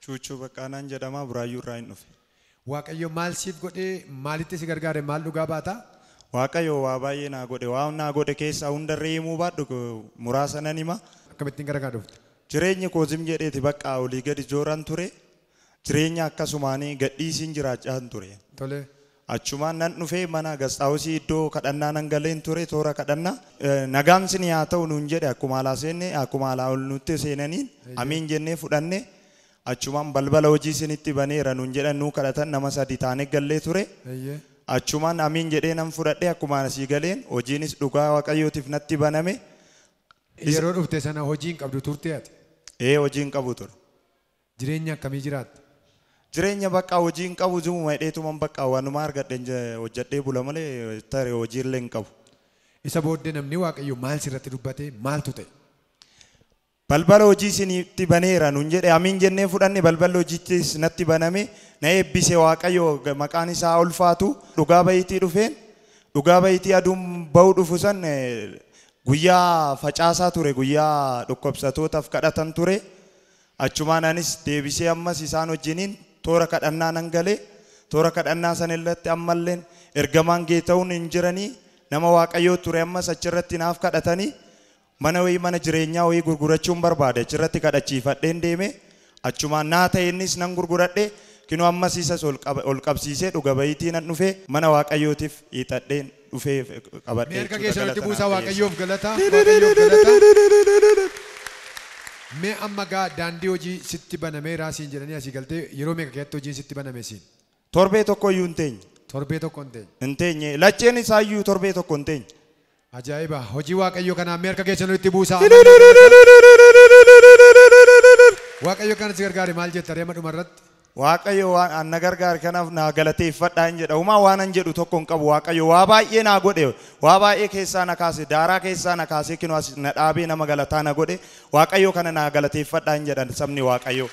Chuchu Bakanan Jadama Brayu Rhino. Waaqayyo maal siif godhee maalitti si gargaare maal dhugaa baata? Waaqayyo waa baay'ee naa godhe waan naa godhe keessa hunda reemuu baadhu muraasa nan hima. Akkamittiin gargaara dhufte? Jireenya koo zim jedheeti bakka olii gadi jooran ture. Jireenya akkasumaanii gadhiisiin jiraachaa ture. Tole. Achumaan nan dhufee mana gastaawusii iddoo kadhannaa nan galeen ture toora kadhannaa. Nagaan sin haa ta'u nuun jedhe akkuma alaa seenne akkuma alaa ol nutti seenaniin amiin jennee fudhanne. Achumaan balbala hojii sinitti baneera nuun jedhan nuu kadhatan nama sadi taanee gallee ture. Achumaan amiin jedhee nan fudhadhe akkuma asii galeen hojiinis dhugaa waaqayyootiif natti baname. Yeroo dhufte sana hojiin qabdu turte ati? Hojiin qabu ture. Jireenya akkamii jiraatte? Jireenya bakka hojiin qabu zumuma hidheetuman bakka waanuma argadhe hojjedhee bula malee tare hojiillee hin qabu. Isa booddee namni waaqayyo maal sirratti dubbate maaltu ta'e? Balbala hojii sinitti baneera nuun jedhe amiin jennee fudhanne balbala hojiittis natti baname na eebbise waaqayyo maqaan isaa ulfaatu dhugaa bayitii dhufeen dhugaa bayitii aduun ba'uu dhufu san guyyaa facaasaa ture guyyaa dhukkubsatootaaf kadhatan ture. Achumaan anis deebisee ammas isaan wajjiniin toora kadhannaa nan galee toora kadhannaa san irratti ammalleen ergamaan geeta'uun hin jiranii nama waaqayyoo ture ammas achirratti naaf kadhatanii mana wayii mana jireenyaa wayii gurgurachuun barbaade achirratti kadhachiifadheen deeme achumaan naa ta'eennis nan gurguradhe kinoo ammas isas ol qabsiisee dhuga bayitii nan dhufee mana waaqayyootiif hiixadheen dhufee qabadhee. Erga keessatti buusaa waaqayyoof galata waaqayyoof galata. Mee amma gaa daandii hojii sitti banamee raasiin jedhanii asii galtee yeroo meeqa keessatti hojiin sitti baname siin? Torbee tokko iyyuu hin teenye. Torbee tokko hin teenye. Hin teenye lacheen isaa iyyuu torbee tokko hin teenye. Ajaa'iba hojii waaqayyoo kanaa mee harka keessan itti buusaa. Waaqayyo kana si gargaare maal jetta reema dhumarratti? Waaqayyo waan na gargaare kanaaf na galateeffadhaa hin jedha. Uumaa waan an jedhu tokko hin qabu waaqayyo waa baay'ee na godhe waa baay'ee keessaa na kaase daaraa keessaa na kaase kinoo as na dhaabee nama galataa na godhe waaqayyo kana na galateeffadhaa hin jedhan sabni waaqayyo.